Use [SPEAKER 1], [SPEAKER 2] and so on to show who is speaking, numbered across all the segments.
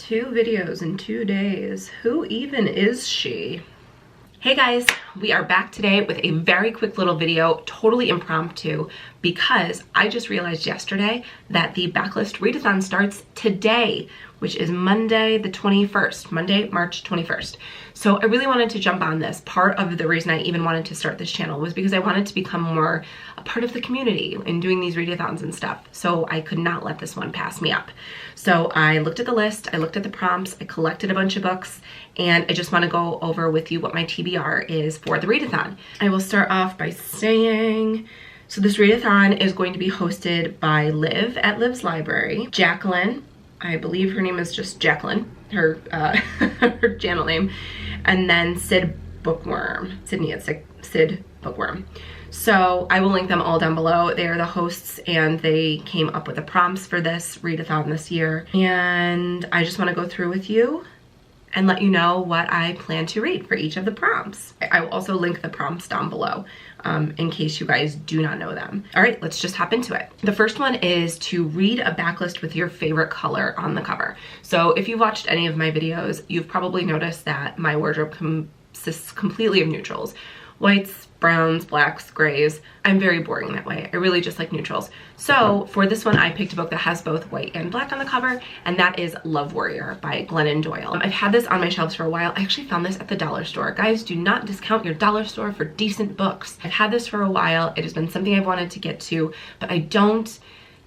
[SPEAKER 1] 2 videos in 2 days. Who even is she? Hey guys, we are back today with a very quick little video, totally impromptu, because I just realized yesterday that the Backlist Readathon starts today, which is Monday the 21st, Monday, March 21st. So I really wanted to jump on this. Part of the reason I even wanted to start this channel was because I wanted to become more a part of the community in doing these readathons and stuff. So I could not let this one pass me up. So I looked at the list, I looked at the prompts, I collected a bunch of books, and I just want to go over with you what my TBR is for the readathon. I will start off by saying, so this readathon is going to be hosted by Liv at Liv's Library, Jacqueline, I believe her name is just Jacqueline, her her channel name, and then Sid Bookworm, Sydney at Sid Bookworm. So I will link them all down below. They are the hosts and they came up with the prompts for this readathon this year. And I just want to go through with you and let you know what I plan to read for each of the prompts. I will also link the prompts down below in case you guys do not know them. All right, let's just hop into it. The first one is to read a backlist with your favorite color on the cover. So if you've watched any of my videos, you've probably noticed that my wardrobe consists completely of neutrals. Whites, browns, blacks, grays. I'm very boring that way. I really just like neutrals. So for this one, I picked a book that has both white and black on the cover, and that is Love Warrior by Glennon Doyle. I've had this on my shelves for a while. I actually found this at the dollar store. Guys, do not discount your dollar store for decent books. I've had this for a while. It has been something I've wanted to get to, but I don't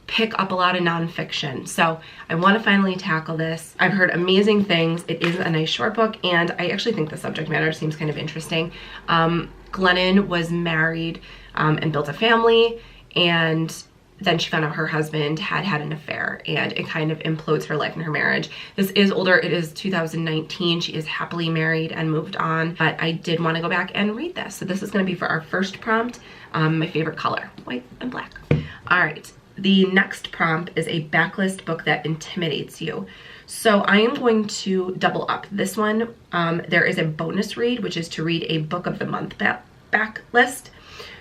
[SPEAKER 1] pick up a lot of nonfiction. So I want to finally tackle this. I've heard amazing things. It is a nice short book, and I actually think the subject matter seems kind of interesting. Glennon was married and built a family, and then she found out her husband had an affair, and it kind of implodes her life and her marriage. This is older. It is 2019. She is happily married and moved on, but I did want to go back and read this. So this is going to be for our first prompt, my favorite color, white and black. All right. The next prompt is a backlist book that intimidates you. So I am going to double up. This one, there is a bonus read, which is to read a book of the month backlist.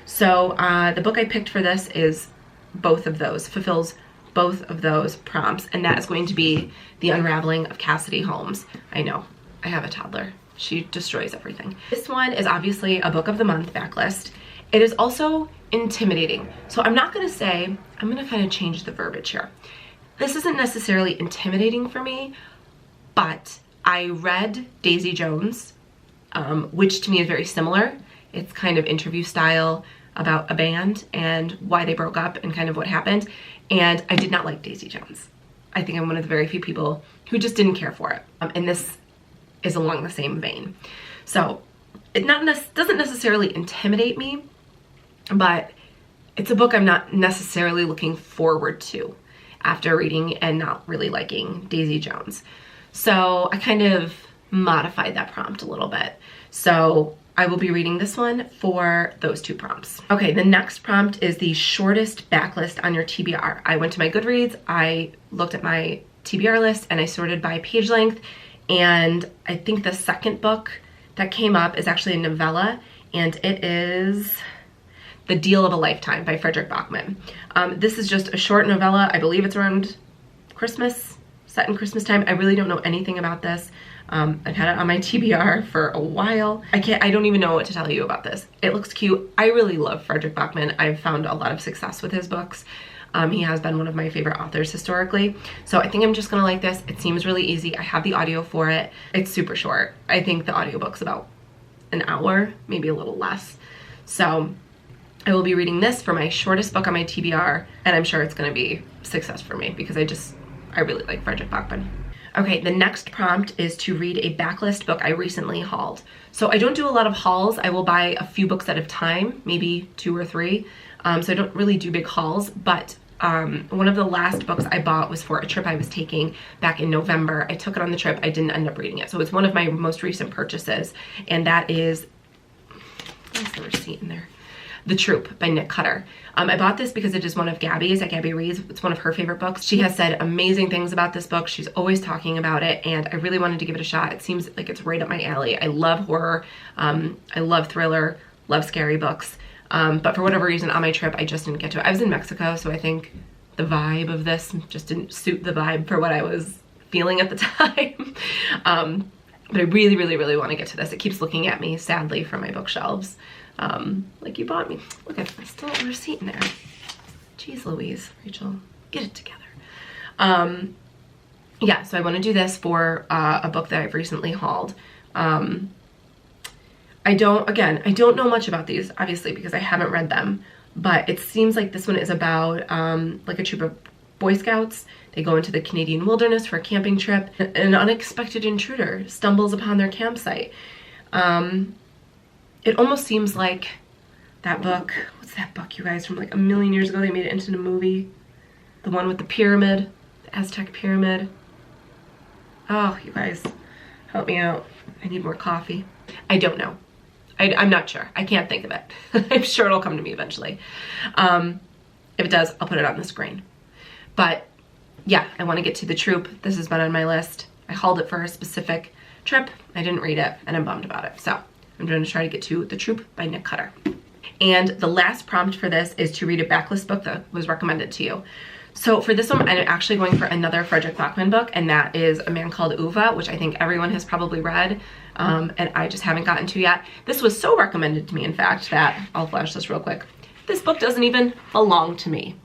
[SPEAKER 1] So the book I picked for this is both of those, fulfills both of those prompts, and that is going to be The Unraveling of Cassidy Holmes. I know, I have a toddler. She destroys everything. This one is obviously a book of the month backlist. It is also intimidating. So I'm not gonna say, I'm gonna kind of change the verbiage here. This isn't necessarily intimidating for me, but I read Daisy Jones, which to me is very similar. It's kind of interview style about a band and why they broke up and kind of what happened. And I did not like Daisy Jones. I think I'm one of the very few people who just didn't care for it. And this is along the same vein. So it doesn't necessarily intimidate me, but it's a book I'm not necessarily looking forward to after reading and not really liking Daisy Jones. So I kind of modified that prompt a little bit. So I will be reading this one for those 2 prompts. Okay, the next prompt is the shortest backlist on your TBR. I went to my Goodreads, I looked at my TBR list, and I sorted by page length, and I think the second book that came up is actually a novella, and it is The Deal of a Lifetime by Frederick Bachman. This is just a short novella. I believe it's around Christmas, set in Christmas time. I really don't know anything about this. I've had it on my TBR for a while. I don't even know what to tell you about this. It looks cute. I really love Frederick Bachman. I've found a lot of success with his books. He has been one of my favorite authors historically. So I think I'm just gonna like this. It seems really easy. I have the audio for it. It's super short. I think the audiobook's about an hour, maybe a little less. So I will be reading this for my shortest book on my TBR, and I'm sure it's gonna be a success for me because I really like Frederick Bachman. Okay, the next prompt is to read a backlist book I recently hauled. So I don't do a lot of hauls. I will buy a few books at a time, maybe 2 or 3. So I don't really do big hauls, but one of the last books I bought was for a trip I was taking back in November. I took it on the trip. I didn't end up reading it. So it's one of my most recent purchases, and that is, where's the receipt in there? The Troop by Nick Cutter. I bought this because it is one of Gabby's at Gabby Reads. It's one of her favorite books. She has said amazing things about this book. She's always talking about it, and I really wanted to give it a shot. It seems like it's right up my alley. I love horror. I love thriller, love scary books. But for whatever reason on my trip, I just didn't get to it. I was in Mexico, so I think the vibe of this just didn't suit the vibe for what I was feeling at the time. But I really, really, really want to get to this. It keeps looking at me, sadly, from my bookshelves. Like you bought me. Look at this, still a receipt in there. Jeez Louise, Rachel, get it together. Yeah, so I want to do this for a book that I've recently hauled. I don't know much about these, obviously, because I haven't read them, but it seems like this one is about like a troop of Boy Scouts. They go into the Canadian wilderness for a camping trip. An unexpected intruder stumbles upon their campsite. It almost seems like that book, what's that book, you guys, from like a million years ago? They made it into a movie. The one with the pyramid, the Aztec pyramid. Oh, you guys, help me out. I need more coffee. I don't know. I'm not sure. I can't think of it. I'm sure it'll come to me eventually. If it does, I'll put it on the screen. But yeah, I want to get to The Troop. This has been on my list. I hauled it for a specific trip. I didn't read it and I'm bummed about it. So I'm going to try to get to The Troop by Nick Cutter. And the last prompt for this is to read a backlist book that was recommended to you. So for this one, I'm actually going for another Frederick Bachman book, and that is A Man Called Uva, which I think everyone has probably read, and I just haven't gotten to yet. This was so recommended to me, in fact, that I'll flash this real quick. This book doesn't even belong to me.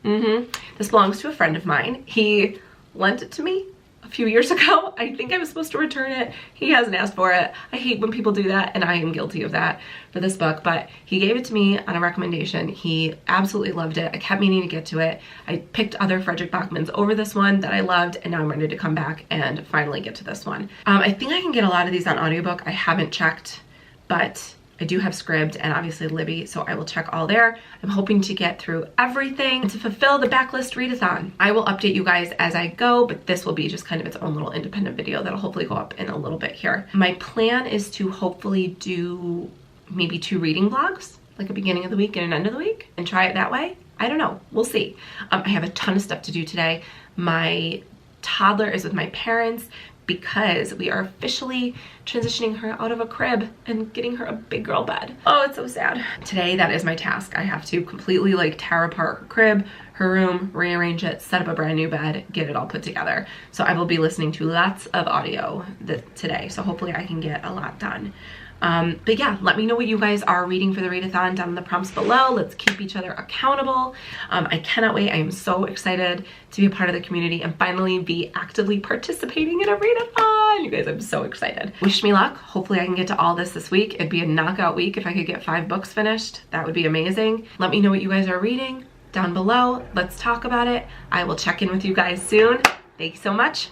[SPEAKER 1] This belongs to a friend of mine. He lent it to me a few years ago. I think I was supposed to return it. He hasn't asked for it. I hate when people do that, and I am guilty of that for this book, but he gave it to me on a recommendation. He absolutely loved it. I kept meaning to get to it. I picked other Frederick Bachmans over this one that I loved, and now I'm ready to come back and finally get to this one. I think I can get a lot of these on audiobook. I haven't checked, but I do have Scribd and obviously Libby, so I will check all there. I'm hoping to get through everything and to fulfill the Backlist Readathon. I will update you guys as I go, but this will be just kind of its own little independent video that'll hopefully go up in a little bit here. My plan is to hopefully do maybe 2 reading vlogs, like a beginning of the week and an end of the week, and try it that way. I don't know, we'll see. I have a ton of stuff to do today. My toddler is with my parents because we are officially transitioning her out of a crib and getting her a big girl bed. Oh, it's so sad. Today, that is my task. I have to completely like tear apart her crib, her room, rearrange it, set up a brand new bed, get it all put together. So I will be listening to lots of audio today. So hopefully I can get a lot done. But yeah, let me know what you guys are reading for the readathon down in the prompts below. Let's keep each other accountable. I cannot wait. I am so excited to be a part of the community and finally be actively participating in a readathon. You guys, I'm so excited. Wish me luck. Hopefully I can get to all this week. It'd be a knockout week if I could get 5 books finished. That would be amazing. Let me know what you guys are reading down below. Let's talk about it. I will check in with you guys soon. Thanks so much.